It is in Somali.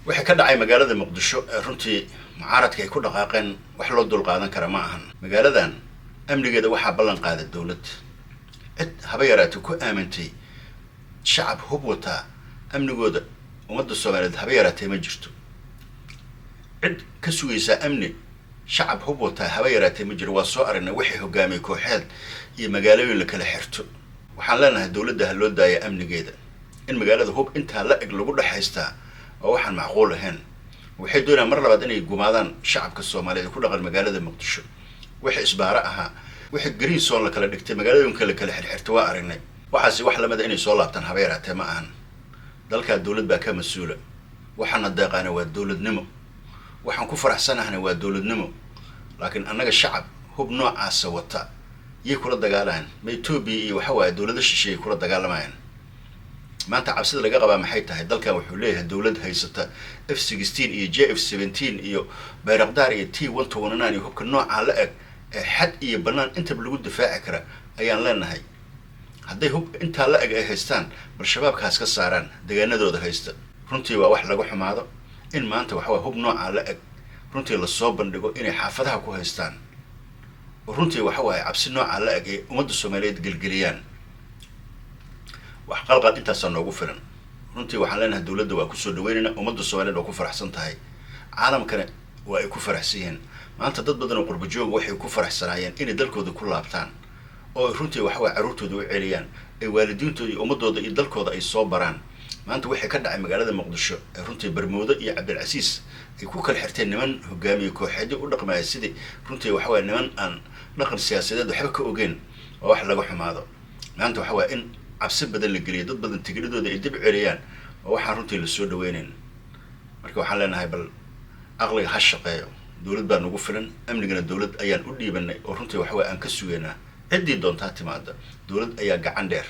wixii ka dhacay magaalada Muqdisho runtii mucaaradka ay ku dhaqaaqeen wax loo dul qaadan kara ma ahan. Magaaladan amnigeeda waxa ballan qaaday dawladda. cid haba yaraatay ku aamintay shacab hub wata amnigooda ummadda Soomaaliyeed haba yaraatay ma jirto. cid ka sugaysa amni shacab hub wata haba yaraatay ma jiro. waa soo aragnay wixii hogaamiyay kooxeed iyo magaalooyin la kala xirto. waxaan leenahay dawladda ha loo daayo amnigeeda. in magaalada hub inta la eg lagu dhaxaystaa oo waxaan macquul ahayn. waxay doonayaan mar labaad inay gumaadaan shacabka Soomaaliyeed ku dhaqan magaalada Muqdisho. wixii isbaara aha wixii green zone la kala dhigtay magaalooyinka la kala xirxirtay waa aragnay. waxaasi wax lamada inay soo laabtaan haba yaraatay ma ahan. dalka dawlad baa ka mas'uula. waxaana deeqaana waa dawladnimo. waxaan ku faraxsanahay waa dawladnimo. laakiin annaga shacab hub noocaas wata yey kula dagaalaan ma Itoobiya iyo waxa waa dawladda shisheeye kula dagaalamayaan. maanta cabsida laga qabaa maxay tahay? dalkan wuxuu leeyahay dawlad haysata F16 iyo JF17 iyo Bayraktar iyo T129 iyo hubka nooca la eg ee xad iyo banaan inta lagu difaaci kara ayaan leenahay. hadday hub inta la eg ay haystaan bal shabaabkaas ka saaraan deegaanadooda haysta. runtii waa wax lagu xumaado in maanta waxa waa hub nooca la eg runtii la soo bandhigo inay xaafadaha ku haystaan. runtii waxa waa cabsi nooca la eg ee ummadda Soomaaliyeed gelgeliyaan. wax qalqal intaas noogu filan. runtii waxaan leenahay dawladda waa ku soo dhaweynayna ummadda Soomaaliyeed oo ku faraxsan tahay. caalamkana waa ay ku faraxsiin. maanta dad badan oo qurbo joog waxay ku faraxsanaayeen inay dalkooda ku laabtaan oo runtii waxa waa caruurtooda u celiyaan ay waalidiintooda iyo ummadooda iyo dalkooda ay soo baraan. maanta wixii ka dhacay magaalada Muqdisho ee runtii Barmoodo iyo Cabdilcasiis ay ku kala xirteen niman hogaamiye kooxeed u dhaqmaya sidii runtii waxa waa niman aan dhaqan siyaasadeed waxba ka ogeyn oo wax laga xumaado. maanta waxa waa in cabsi badan la geliyo dad badan tigidhadooda ay dib celiyaan oo waxa runtii la soo dhaweyneen. marka waxaan leenahay bal aqliga ha shaqeeyo. dawlad baa nagu filan. amnigana dawlad ayaan u dhiibanay oo runtii waxa waa aan ka sugeynaa. ciddii doontaa timaada dawlad ayaa gacan dheer.